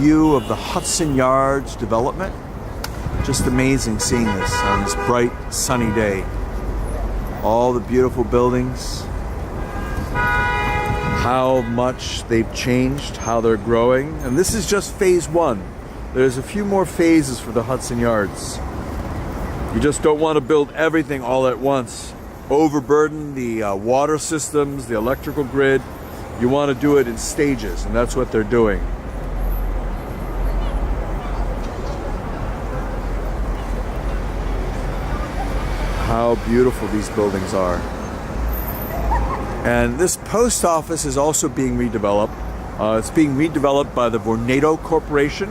view of the Hudson Yards development. Just amazing seeing this on this bright, sunny day. All the beautiful buildings. How much they've changed, how they're growing. And this is just phase one. There's a few more phases for the Hudson Yards. You just don't want to build everything all at once. Overburden the water systems, the electrical grid. You want to do it in stages, and that's what they're doing. How beautiful these buildings are. And this post office is also being redeveloped. It's being redeveloped by the Vornado Corporation,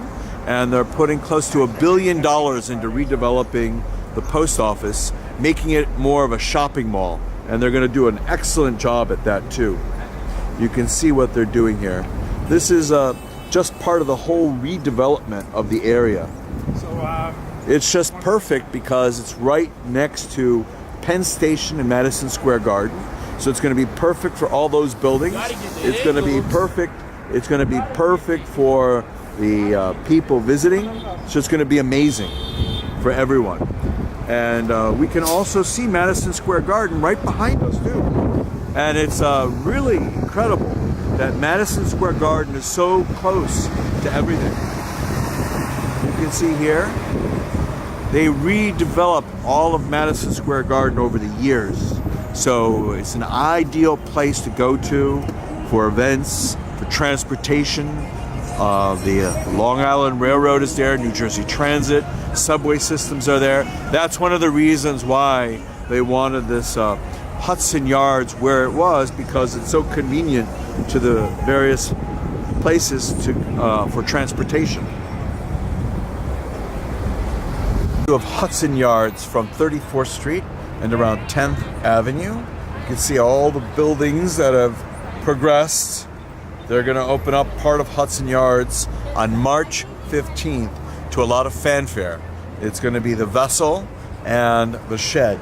and they're putting close to $1 billion into redeveloping the post office, making it more of a shopping mall. And they're going to do an excellent job at that too. You can see what they're doing here. This is just part of the whole redevelopment of the area. It's just perfect because it's right next to Penn Station and Madison Square Garden. So it's going to be perfect for all those buildings. It's going to be perfect. It's going to be perfect for the people visiting. So it's going to be amazing for everyone. And we can also see Madison Square Garden right behind us too. And it's really incredible that Madison Square Garden is so close to everything. You can see here, they redeveloped all of Madison Square Garden over the years. So it's an ideal place to go to for events, for transportation. The Long Island Railroad is there, New Jersey Transit, subway systems are there. That's one of the reasons why they wanted this Hudson Yards where it was, because it's so convenient to the various places for transportation. Of Hudson Yards from 34th Street and around 10th Avenue. You can see all the buildings that have progressed. They're going to open up part of Hudson Yards on March 15th to a lot of fanfare. It's going to be the Vessel and the Shed.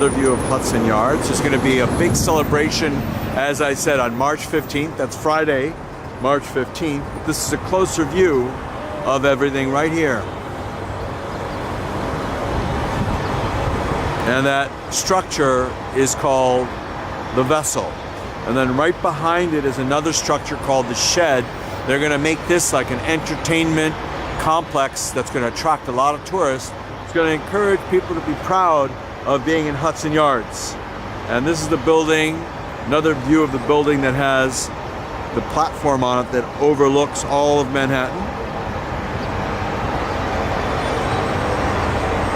Another view of Hudson Yards. There's going to be a big celebration, as I said, on March 15th. That's Friday, March 15th. This is a closer view of everything right here. And that structure is called the Vessel. And then right behind it is another structure called the Shed. They're going to make this like an entertainment complex that's going to attract a lot of tourists. It's going to encourage people to be proud of being in Hudson Yards. And this is the building, another view of the building that has the platform on it that overlooks all of Manhattan.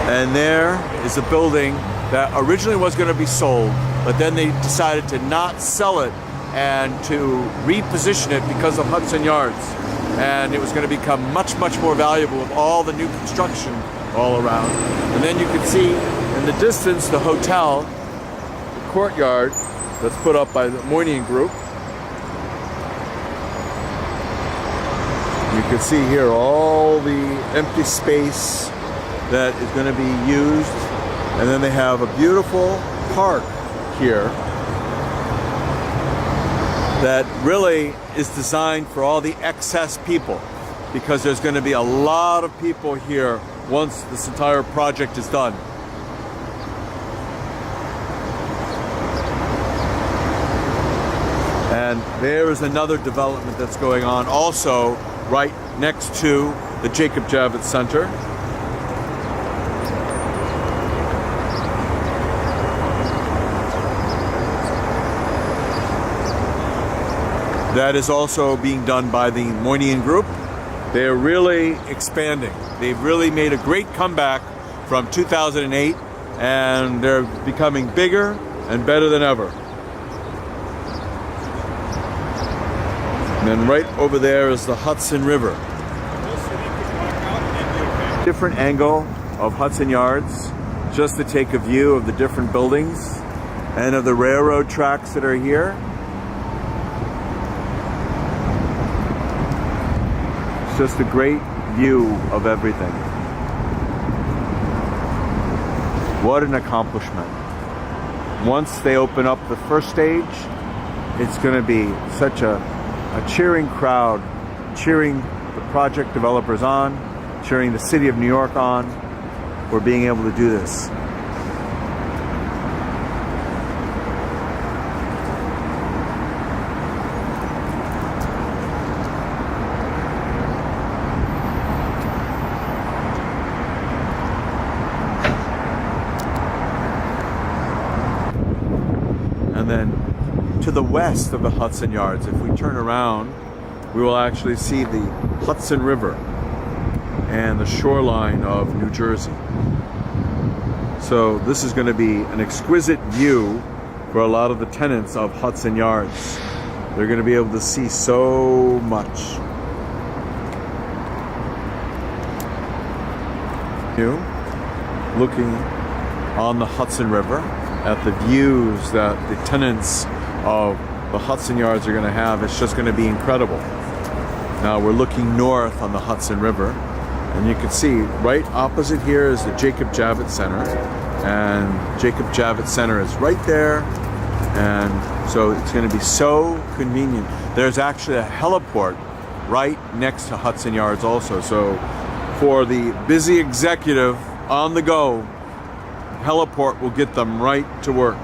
And there is a building that originally was going to be sold, but then they decided to not sell it and to reposition it because of Hudson Yards. And it was going to become much, much more valuable with all the new construction all around. And then you can see in the distance the hotel, the courtyard that's put up by the Moynihan Group. You can see here all the empty space that is going to be used. And then they have a beautiful park here that really is designed for all the excess people, because there's going to be a lot of people here once this entire project is done. And there is another development that's going on also right next to the Jacob Javits Center. That is also being done by the Moynihan Group. They're really expanding. They've really made a great comeback from 2008, and they're becoming bigger and better than ever. And then right over there is the Hudson River. Different angle of Hudson Yards, just to take a view of the different buildings and of the railroad tracks that are here. Just a great view of everything. What an accomplishment. Once they open up the first stage, it's going to be such a cheering crowd, cheering the project developers on, cheering the city of New York on for being able to do this. And then to the west of the Hudson Yards, if we turn around, we will actually see the Hudson River and the shoreline of New Jersey. So this is going to be an exquisite view for a lot of the tenants of Hudson Yards. They're going to be able to see so much. Looking on the Hudson River at the views that the tenants of the Hudson Yards are going to have, it's just going to be incredible. Now we're looking north on the Hudson River, and you can see right opposite here is the Jacob Javits Center, and Jacob Javits Center is right there, and so it's going to be so convenient. There's actually a heliport right next to Hudson Yards also, so for the busy executive on the go, heliport will get them right to work.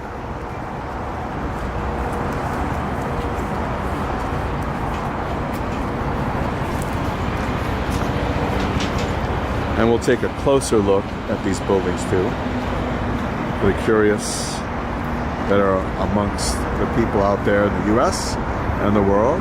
And we'll take a closer look at these buildings too, for the curious that are amongst the people out there in the US and the world.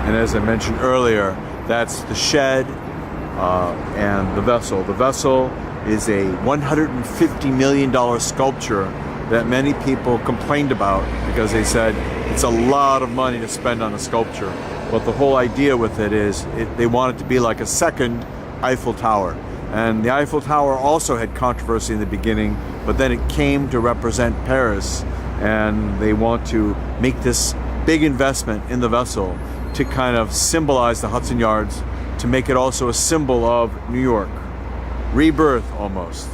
And as I mentioned earlier, that's the shed and the vessel. The vessel is a $150 million sculpture that many people complained about because they said it's a lot of money to spend on a sculpture. But the whole idea with it is they want it to be like a second Eiffel Tower. And the Eiffel Tower also had controversy in the beginning, but then it came to represent Paris, and they want to make this big investment in the vessel to kind of symbolize the Hudson Yards, to make it also a symbol of New York. Rebirth, almost.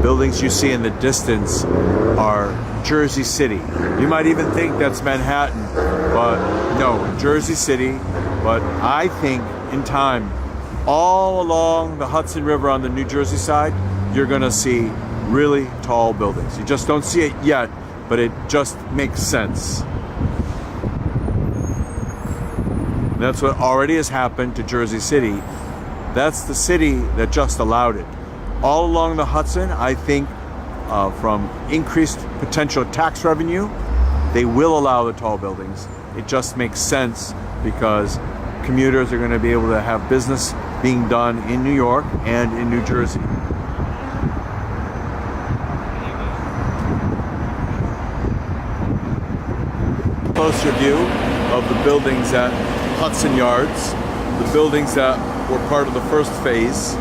Buildings you see in the distance are Jersey City. You might even think that's Manhattan, but no, Jersey City. But I think in time, all along the Hudson River on the New Jersey side, you're gonna see really tall buildings. You just don't see it yet, but it just makes sense. That's what already has happened to Jersey City. That's the city that just allowed it. All along the Hudson, I think from increased potential tax revenue, they will allow the tall buildings. It just makes sense because commuters are going to be able to have business being done in New York and in New Jersey. Closer view of the buildings at Hudson Yards, the buildings that were part of the first phase.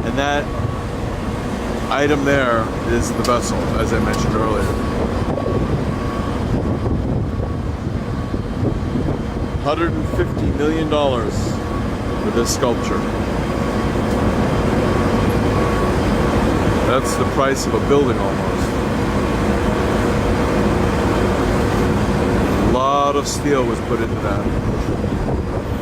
And that item there is the vessel, as I mentioned earlier. $150 million for this sculpture. That's the price of a building almost. A lot of steel was put into that.